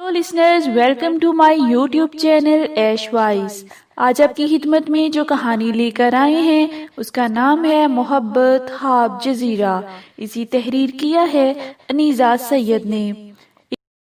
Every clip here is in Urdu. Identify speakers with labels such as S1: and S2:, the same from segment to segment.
S1: Hello listeners, welcome to my YouTube channel Ash voice. آج آپ کی خدمت میں جو کہانی لے کر آئے ہیں اس کا نام ہے محبت خواب جزیرہ۔ اسی تحریر کیا ہے انیزہ سید نے۔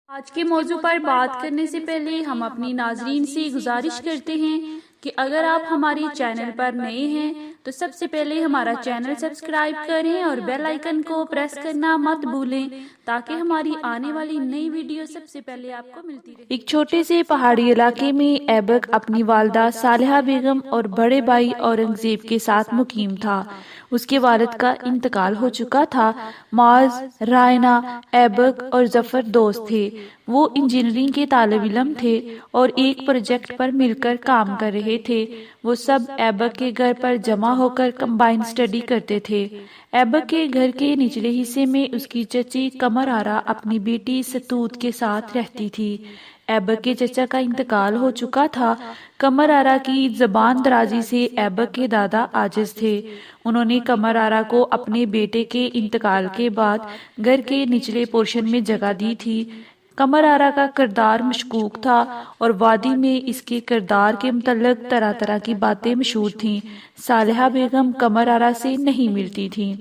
S1: آج کے موضوع پر بات کرنے سے پہلے ہم اپنی ناظرین سے گزارش کرتے ہیں کہ اگر آپ ہماری چینل پر نئے ہیں تو سب سے پہلے ہمارا چینل سبسکرائب کریں اور بیل آئیکن کو پریس کرنا مت بھولیں تاکہ ہماری آنے والی نئی ویڈیو سب سے پہلے آپ کو ملتی رہے۔ ایک چھوٹے سے پہاڑی علاقے میں ایبک اپنی والدہ صالحہ بیگم اور بڑے بھائی اورنگزیب کے ساتھ مقیم تھا۔ اس کے والد کا انتقال ہو چکا تھا۔ معاذ، رائنا، ایبک اور ظفر دوست تھے۔ وہ انجینئرنگ کے طالب علم تھے اور ایک پروجیکٹ پر مل کر کام کر رہے تھے۔ وہ سب ایبک کے گھر پر جمع ہو کر کمبائن اسٹڈی کرتے تھے۔ ایبک کے گھر کے نچلے حصے میں اس کی چچی قمر آرا اپنی بیٹی ستوت کے ساتھ رہتی تھی۔ ایبک کے چچا کا انتقال ہو چکا تھا۔ قمر آرا کی زبان درازی سے ایبک کے دادا عاجز تھے۔ انہوں نے قمر آرا کو اپنے بیٹے کے انتقال کے بعد گھر کے نچلے پورشن میں جگہ دی تھی۔ قمر آرا کا کردار مشکوک تھا اور وادی میں اس کے کردار کے متعلق طرح طرح کی باتیں مشہور تھیں۔ صالحہ بیگم قمر آرا سے نہیں ملتی تھی۔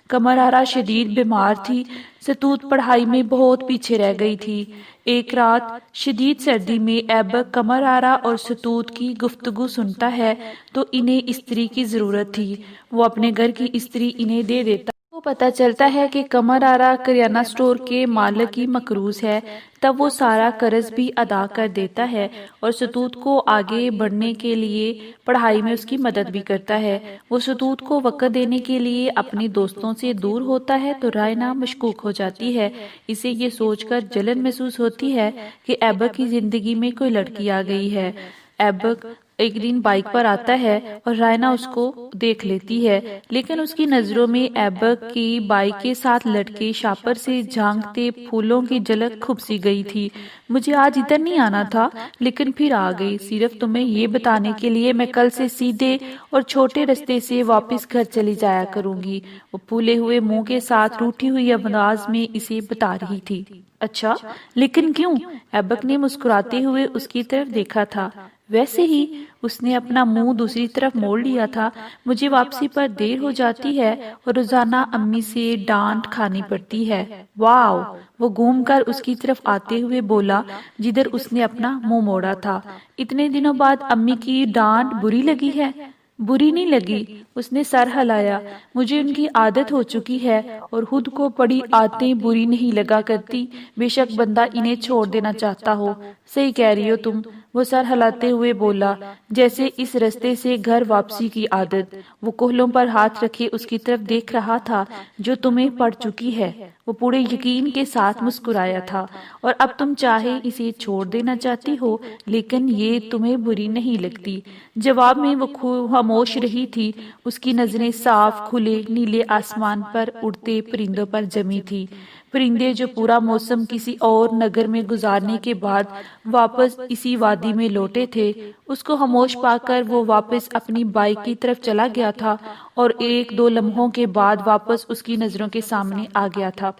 S1: قمر آرا شدید بیمار تھی۔ ستوت پڑھائی میں بہت پیچھے رہ گئی تھی۔ ایک رات شدید سردی میں ایبک قمر آرا اور ستوت کی گفتگو سنتا ہے تو انہیں استری کی ضرورت تھی۔ وہ اپنے گھر کی استری انہیں دے دیتا۔ وہ پتہ چلتا ہے کہ قمر آرا کریانہ سٹور کے مالک کی مقروض ہے، تب وہ سارا قرض بھی ادا کر دیتا ہے اور ستوت کو آگے بڑھنے کے لیے پڑھائی میں اس کی مدد بھی کرتا ہے۔ وہ ستوت کو وقت دینے کے لیے اپنے دوستوں سے دور ہوتا ہے تو رائنا مشکوک ہو جاتی ہے۔ اسے یہ سوچ کر جلن محسوس ہوتی ہے کہ ایبک کی زندگی میں کوئی لڑکی آ گئی ہے۔ ایبک ایک دن بائک پر آتا ہے اور رائنا اس کو دیکھ لیتی ہے، لیکن اس کی نظروں میں ایبک کی بائک کے ساتھ لٹکے شاپر سے جھانکتے پھولوں کی جھلک کھپ سی گئی تھی۔ مجھے آج ادھر نہیں آنا تھا لیکن پھر آ گئی، صرف تمہیں یہ بتانے کے لیے میں کل سے سیدھے اور چھوٹے رستے سے واپس گھر چلی جایا کروں گی۔ وہ پھولے ہوئے منہ کے ساتھ روٹھی ہوئی انداز میں اسے بتا رہی تھی۔ اچھا، لیکن کیوں؟ ایبک نے مسکراتے ہوئے اس کی طرف دیکھا تھا۔ ویسے ہی، اس نے اپنا منہ دوسری طرف موڑ لیا تھا۔ مجھے واپسی پر دیر ہو جاتی ہے اور روزانہ امی سے ڈانٹ کھانی پڑتی ہے۔ واو! وہ گھوم کر اس کی طرف آتے ہوئے بولا جدھر اس نے اپنا منہ موڑا تھا۔ اتنے دنوں بعد امی کی ڈانٹ بری لگی ہے؟ بری نہیں لگی، اس نے سر ہلایا۔ مجھے ان کی عادت ہو چکی ہے اور خود کو بڑی عادتیں بری نہیں لگا کرتی، بے شک بندہ انہیں چھوڑ دینا چاہتا ہو۔ صحیح کہہ رہی ہو تم، وہ سر ہلاتے ہوئے بولا، جیسے اس رستے سے گھر واپسی کی عادت۔ وہ کوہلوں پر ہاتھ رکھے اس کی طرف دیکھ رہا تھا جو تمہیں پڑ چکی ہے۔ وہ پورے یقین کے ساتھ مسکرایا تھا۔ اور اب تم چاہے اسے چھوڑ دینا چاہتی ہو لیکن یہ تمہیں بری نہیں لگتی۔ جواب میں وہ خاموش رہی تھی۔ اس کی نظریں صاف کھلے نیلے آسمان پر اڑتے پرندوں پر جمی تھی۔ پرندے جو پورا موسم کسی اور نگر میں گزارنے کے بعد واپس اسی وادی میں لوٹے تھے۔ اس کو خاموش پا کر وہ واپس اپنی بائک کی طرف چلا گیا تھا اور ایک دو لمحوں کے بعد واپس اس کی نظروں کے سامنے آ گیا تھا۔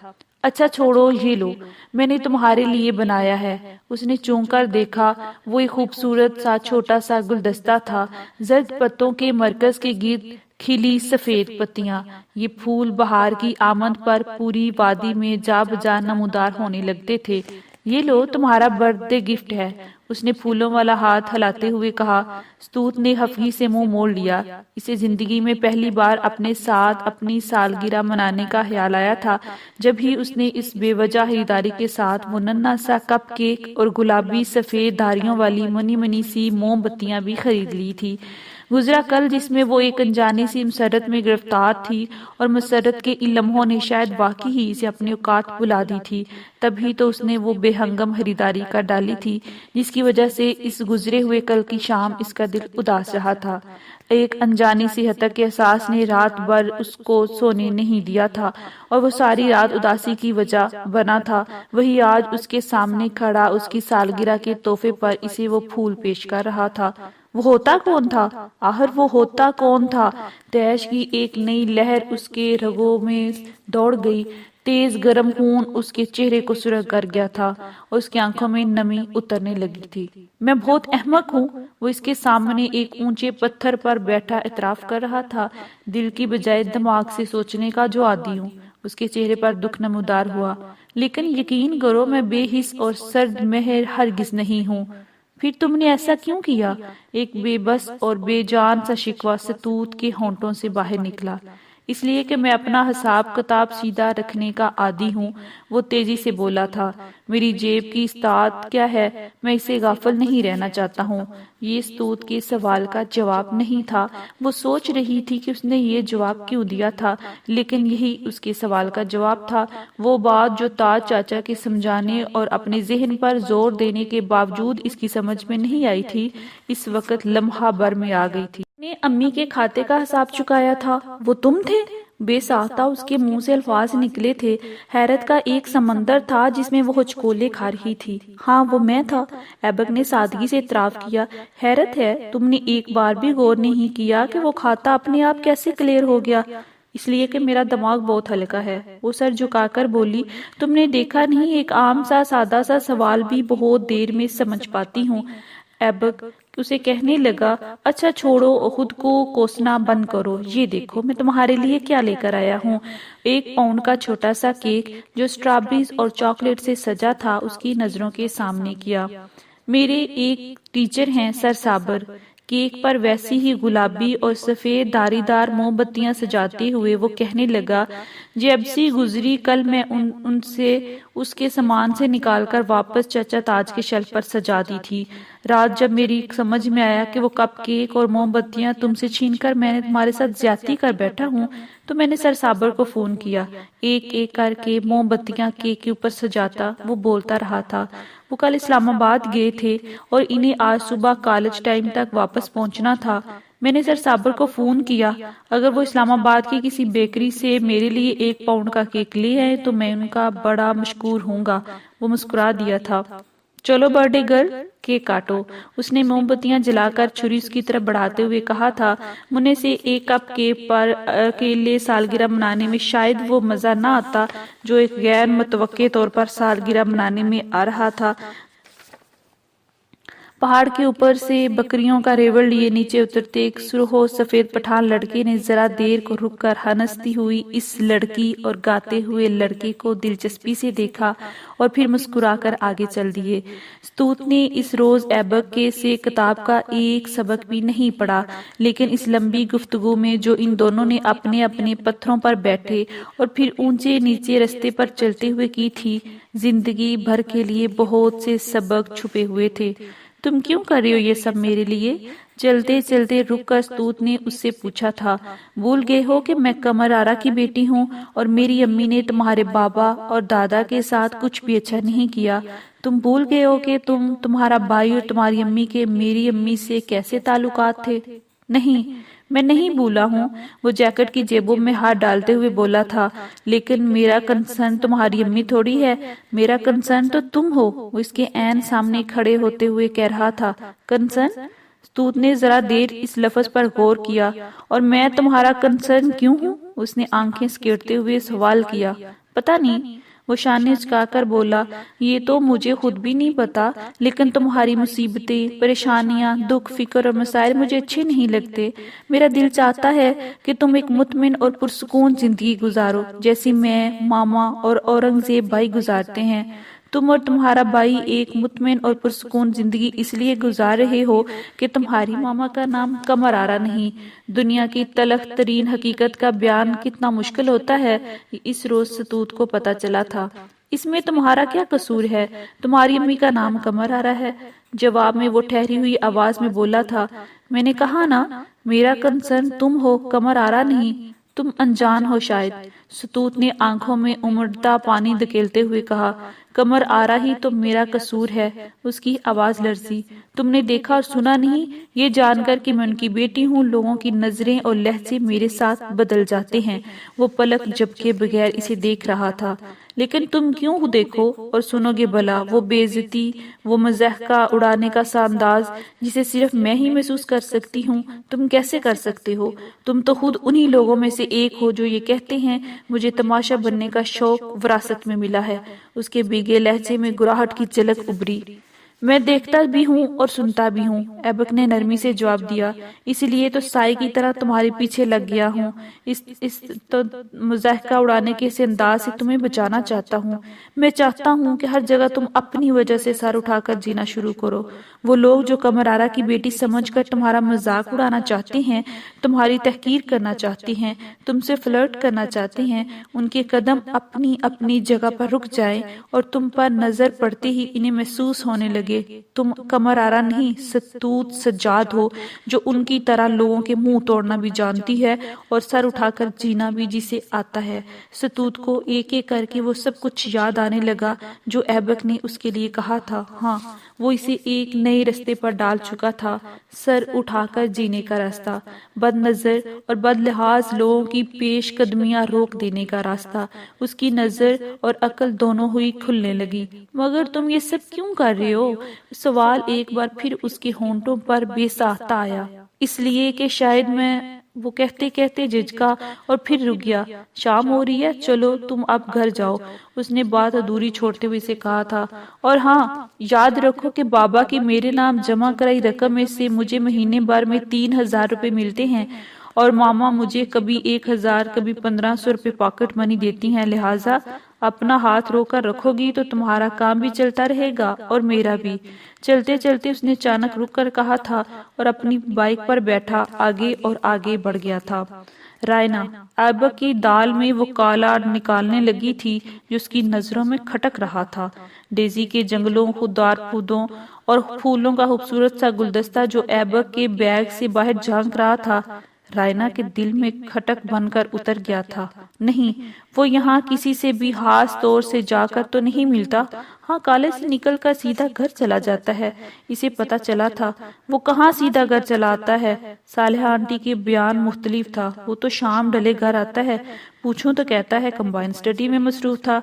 S1: اچھا چھوڑو، یہ لو، میں نے تمہارے لیے بنایا ہے۔ اس نے چون کر دیکھا۔ وہ ایک خوبصورت سا چھوٹا سا گلدستہ تھا، زرد پتوں کے مرکز کے گرد کھلی سفید پتیاں۔ یہ پھول بہار کی آمد پر پوری وادی میں جا بجا نمودار ہونے لگتے تھے۔ یہ لو، تمہارا برتھ ڈے گفٹ ہے، اس نے پھولوں والا ہاتھ ہلاتے ہوئے کہا۔ ستوت نے خفگی سے منہ موڑ لیا۔ اسے زندگی میں پہلی بار اپنے ساتھ اپنی سالگرہ منانے کا خیال آیا تھا جب ہی اس نے اس بے وجہ خریداری کے ساتھ وہ ننھا سا کپ کیک اور گلابی سفید دھاریوں والی منی منی سی موم بتیاں بھی خرید لی تھی۔ گزرا کل جس میں وہ ایک انجانی سی مسرت میں گرفتار تھی اور مسرت کے ان لمحوں نے شاید واقعی ہی اسے اپنے اوقات بلا دی تھی، تبھی تو اس نے وہ بے ہنگم خریداری کر ڈالی تھی جس کی وجہ سے اس گزرے ہوئے کل کی شام اس کا دل اداس رہا تھا۔ ایک انجانی سی حتک کے احساس نے رات بھر اس کو سونے نہیں دیا تھا اور وہ ساری رات اداسی کی وجہ بنا تھا۔ وہی آج اس کے سامنے کھڑا اس کی سالگرہ کے تحفے پر اسے وہ پھول پیش کر رہا تھا۔ وہ ہوتا کون تھا؟ آخر وہ ہوتا کون تھا؟ تیش کی ایک نئی لہر اس کے رگوں میں دوڑ گئی۔ تیز گرم خون اس کے چہرے کو سرخ کر گیا تھا اور اس کی آنکھوں میں نمی اترنے لگی تھی۔ میں بہت احمق ہوں، وہ اس کے سامنے ایک اونچے پتھر پر بیٹھا اعتراف کر رہا تھا، دل کی بجائے دماغ سے سوچنے کا جو عادی ہوں۔ اس کے چہرے پر دکھ نمودار ہوا۔ لیکن یقین کرو میں بے حس اور سرد مہر ہرگز نہیں ہوں۔ پھر تم نے ایسا کیوں کیا؟ ایک بے بس اور بے جان سا شکوہ ستوت کے ہونٹوں سے باہر نکلا۔ اس لیے کہ میں اپنا حساب کتاب سیدھا رکھنے کا عادی ہوں، وہ تیزی سے بولا تھا۔ میری جیب کی استاد کیا ہے، میں اسے غافل نہیں رہنا چاہتا ہوں۔ یہ ستوت کے سوال کا جواب نہیں تھا۔ وہ سوچ رہی تھی کہ اس نے یہ جواب کیوں دیا تھا، لیکن یہی اس کے سوال کا جواب تھا۔ وہ بات جو تاج چاچا کے سمجھانے اور اپنے ذہن پر زور دینے کے باوجود اس کی سمجھ میں نہیں آئی تھی، اس وقت لمحہ بھر میں آ گئی تھی۔ نے امی کے کھاتے کا حساب چکایا تھا، وہ تم تھے؟ بے ساختہ اس کے منہ سے الفاظ نکلے تھے۔ حیرت کا ایک سمندر تھا جس میں وہ ہچکولے کھا رہی تھی۔ ہاں وہ میں تھا، ایبک نے سادگی سے اعتراف کیا۔ حیرت ہے تم نے ایک بار بھی غور نہیں کیا کہ وہ کھاتا اپنے آپ کیسے کلیئر ہو گیا؟ اس لیے کہ میرا دماغ بہت ہلکا ہے، وہ سر جھکا کر بولی۔ تم نے دیکھا نہیں، ایک عام سا سادہ سا سوال بھی بہت دیر میں سمجھ پاتی ہوں۔ ایبک اسے کہنے لگا، اچھا چھوڑو، خود کو کوسنا بند کرو۔ یہ دیکھو میں تمہارے لیے کیا لے کر آیا ہوں۔ 1 پاؤنڈ کا چھوٹا سا کیک جو اسٹرابیریز اور چاکلیٹ سے سجا تھا اس کی نظروں کے سامنے کیا۔ میرے ایک ٹیچر ہیں سر صابر۔ کیک پر ویسی ہی گلابی اور سفید دھاری دار موم بتیاں سجاتے ہوئے وہ کہنے لگا، جیبسی گزری کل میں ان سے اس کے سامان سے نکال کر واپس چچا تاج کے شیلف پر سجا دی تھی۔ رات جب میری سمجھ میں آیا کہ وہ کپ کیک اور موم بتیاں تم سے چھین کر میں نے تمہارے ساتھ زیادتی کر بیٹھا ہوں، تو میں نے سر صابر کو فون کیا۔ ایک ایک کر کے موم بتیاں کیک کے اوپر سجاتا وہ بولتا رہا تھا۔ وہ کل اسلام آباد گئے تھے اور انہیں آج صبح کالج ٹائم تک واپس پہنچنا تھا۔ میں نے سر صابر کو فون کیا، اگر وہ اسلام آباد کی کسی بیکری سے میرے لیے 1 پاؤنڈ کا کیک لے آئے تو میں ان کا بڑا مشکور ہوں گا۔ وہ مسکرا دیا تھا۔ چلو برتھڈے گرل، کیک کاٹو۔ اس نے موم بتیاں جلا کر چھری اس کی طرف بڑھاتے ہوئے کہا تھا۔ منہ سے 1 کپ کیک پر اکیلے سالگرہ منانے میں شاید وہ مزہ نہ آتا جو ایک غیر متوقع طور پر سالگرہ منانے میں آ رہا تھا۔ پہاڑ کے اوپر سے بکریوں کا ریوڑ لیے نیچے اترتے ایک سرخ و سفید پٹھان لڑکے نے ذرا دیر کو رک کر ہنستی ہوئی اس لڑکی اور گاتے ہوئے لڑکے کو دلچسپی سے دیکھا اور پھر مسکرا کر آگے چل دیے۔ ستوت نے اس روز ایبک کے سے کتاب کا ایک سبق بھی نہیں پڑھا، لیکن اس لمبی گفتگو میں جو ان دونوں نے اپنے اپنے پتھروں پر بیٹھے اور پھر اونچے نیچے رستے پر چلتے ہوئے کی تھی، زندگی بھر کے لیے بہت سے سبق چھپے ہوئے تھے۔ تم کیوں کر رہے ہو یہ سب میرے لیے؟ چلتے چلتے رک کر ستوت نے اس سے پوچھا تھا۔ بھول گئے ہو کہ میں قمر آرا کی بیٹی ہوں اور میری امی نے تمہارے بابا اور دادا کے ساتھ کچھ بھی اچھا نہیں کیا؟ تم بھول گئے ہو کہ تمہارا بھائی اور تمہاری امی کے میری امی سے کیسے تعلقات تھے؟ نہیں، میں نہیں بھولا ہوں، وہ جیکٹ کی جیبوں میں ہاتھ ڈالتے ہوئے بولا تھا، لیکن میرا کنسرن تمہاری امی تھوڑی ہے، میرا کنسرن تو تم ہو۔ وہ اس کے عین سامنے کھڑے ہوتے ہوئے کہہ رہا تھا۔ کنسرن؟ ستوت نے ذرا دیر اس لفظ پر غور کیا۔ اور میں تمہارا کنسرن کیوں ہوں؟ اس نے آنکھیں سکیڑتے ہوئے سوال کیا۔ پتہ نہیں، وہ شانے اچکا کر بولا، یہ تو مجھے خود بھی نہیں پتا، لیکن تمہاری مصیبتیں، پریشانیاں، دکھ، فکر اور مسائل مجھے اچھے نہیں لگتے۔ میرا دل چاہتا ہے کہ تم ایک مطمئن اور پرسکون زندگی گزارو، جیسی میں، ماما اور اورنگزیب بھائی گزارتے ہیں۔ تم اور تمہارا بھائی ایک مطمئن اور پرسکون زندگی اس لیے گزار رہے ہو کہ تمہاری ماما کا نام قمر آرا نہیں۔ دنیا کی تلخ ترین حقیقت کا بیان کتنا مشکل ہوتا ہے، اس روز ستوت کو پتہ چلا تھا۔ اس میں تمہارا کیا قصور ہے؟ تمہاری امی کا نام قمر آرا ہے۔ جواب میں وہ ٹھہری ہوئی آواز میں بولا تھا، میں نے کہا نا، میرا کنسرن تم ہو، قمر آرا نہیں۔ تم انجان ہو شاید، ستوت نے آنکھوں میں امڑتا پانی دھکیلتے ہوئے کہا۔ قمر آرا ہی تو میرا قصور ہے، اس کی آواز لرزی۔ تم نے دیکھا اور سنا نہیں؟ یہ جان کر کہ میں ان کی بیٹی ہوں، لوگوں کی نظریں اور لہجے میرے ساتھ بدل جاتے ہیں۔ وہ پلک جھپکے بغیر اسے دیکھ رہا تھا۔ لیکن تم کیوں دیکھو اور سنو گے بھلا؟ وہ بے عزتی، وہ مضحکہ اڑانے کا سا انداز جسے صرف میں ہی محسوس کر سکتی ہوں، تم کیسے کر سکتے ہو؟ تم تو خود انہی لوگوں میں سے ایک ہو جو یہ کہتے ہیں مجھے تماشا بننے کا شوق وراثت میں ملا ہے۔ اس کے بھیگے لہجے میں گراہٹ کی جھلک ابھری۔ میں دیکھتا بھی ہوں اور سنتا بھی ہوں، ایبک نے نرمی سے جواب دیا، اسی لیے تو سائے کی طرح تمہارے پیچھے لگ گیا ہوں۔ اس تو مضحکہ اڑانے کے اس انداز سے تمہیں بچانا چاہتا ہوں۔ میں چاہتا ہوں کہ ہر جگہ تم اپنی وجہ سے سر اٹھا کر جینا شروع کرو۔ وہ لوگ جو قمر آرا کی بیٹی سمجھ کر تمہارا مذاق اڑانا چاہتے ہیں، تمہاری تحقیر کرنا چاہتے ہیں، تم سے فلرٹ کرنا چاہتے ہیں، ان کے قدم اپنی اپنی جگہ پر رک جائیں اور تم پر نظر پڑتے ہی انہیں محسوس ہونے لگے تم قمر آرا نہیں، ستوت سجاد ہو، جو ان کی طرح لوگوں کے منہ توڑنا بھی جانتی ہے اور سر اٹھا کر جینا بھی جسے آتا ہے۔ ستوت کو ایک ایک کر کے وہ سب کچھ یاد آنے لگا جو ایبک نے اس کے لیے کہا تھا۔ ہاں، وہ اسے ایک نئے رستے پر ڈال چکا تھا، سر اٹھا کر جینے کا راستہ، بد نظر اور بد لحاظ لوگوں کی پیش قدمیاں روک دینے کا راستہ۔ اس کی نظر اور عقل دونوں ہوئی کھلنے لگی۔ مگر تم یہ سب کیوں کر رہے ہو؟ سوال ایک بار پھر اس کے ہونٹوں پر بے ساختہ آیا۔ اس لیے کہ شاید میں، وہ کہتے کہتے جھجکا اور پھر رک گیا۔ شام ہو رہی ہے، چلو تم اب گھر جاؤ، اس نے بات ادھوری چھوڑتے ہوئے سے کہا تھا۔ اور ہاں، یاد رکھو کہ بابا کی میرے نام جمع کرائی رقم میں سے مجھے مہینے بھر میں 3000 روپے ملتے ہیں اور ماما مجھے کبھی 1000 کبھی 1500 روپے پاکٹ منی دیتی ہیں، لہٰذا اپنا ہاتھ رو کر رکھو گی تو تمہارا کام بھی چلتا رہے گا اور میرا بھی۔ چلتے چلتے اس نے اچانک رک کر کہا تھا اور اپنی بائک پر بیٹھا آگے اور آگے بڑھ گیا تھا۔ رائنا ایبک کی دال میں وہ کالا نکالنے لگی تھی جو اس کی نظروں میں کھٹک رہا تھا۔ ڈیزی کے جنگلوں، خوددار پودوں اور پھولوں کا خوبصورت سا گلدستہ جو ایبک کے بیگ سے باہر جھانک رہا تھا، رائنا کے دل میں کھٹک بن کر اتر گیا تھا۔ نہیں، وہ یہاں کسی سے بھی خاص طور سے جا کر تو نہیں ملتا۔ ہاں، کالج سے نکل کر سیدھا گھر چلا جاتا ہے، اسے پتا چلا تھا۔ وہ کہاں سیدھا گھر چلا آتا ہے؟ صالحہ آنٹی کے بیان مختلف تھا۔ وہ تو شام ڈلے گھر آتا ہے، پوچھوں تو کہتا ہے کمبائن اسٹڈی میں مصروف تھا۔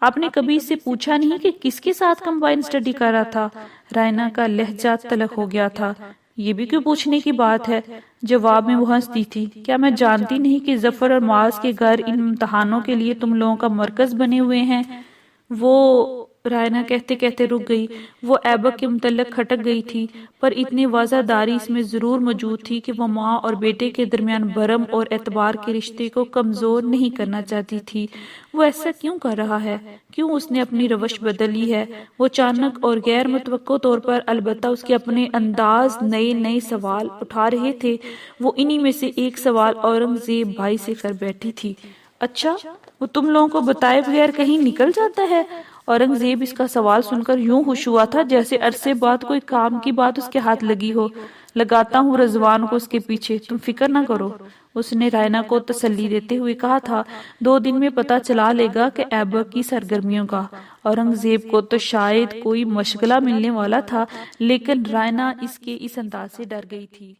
S1: آپ نے کبھی اس سے پوچھا نہیں کہ کس کے ساتھ کمبائن اسٹڈی کر رہا تھا؟ رائنا کا لہجہ تلخ ہو گیا تھا۔ یہ بھی کیوں پوچھنے کی بات ہے؟ جواب میں وہ ہنستی تھی۔ کیا میں جانتی نہیں کہ ظفر اور معاذ کے گھر ان امتحانوں کے لیے تم لوگوں کا مرکز بنے ہوئے ہیں؟ وہ، رائنا کہتے کہتے رک گئی۔ وہ ایبک کے متعلق کھٹک گئی تھی، پر اتنی واضح داری اس میں ضرور موجود تھی کہ وہ ماں اور بیٹے کے درمیان بھرم اور اعتبار کے رشتے کو کمزور نہیں کرنا چاہتی تھی۔ وہ ایسا کیوں کر رہا ہے؟ کیوں اس نے اپنی روش بدلی ہے؟ وہ اچانک اور غیر متوقع طور پر، البتہ اس کے اپنے انداز نئے نئے سوال اٹھا رہے تھے۔ وہ انہی میں سے ایک سوال اورنگزیب بھائی سے کر بیٹھی تھی۔ اچھا، وہ تم لوگوں کو بتائے بغیر کہیں نکل جاتا ہے؟ اورنگزیب اس کا سوال سن کر یوں خوش ہوا تھا جیسے عرصے بعد کوئی کام کی بات اس کے ہاتھ لگی ہو۔ لگاتا ہوں رضوان کو اس کے پیچھے، تم فکر نہ کرو، اس نے رائنا کو تسلی دیتے ہوئے کہا تھا۔ 2 دن میں پتہ چلا لے گا کہ ایبک کی سرگرمیوں کا۔ اورنگزیب کو تو شاید کوئی مشغلہ ملنے والا تھا، لیکن رائنا اس کے اس انداز سے ڈر گئی تھی۔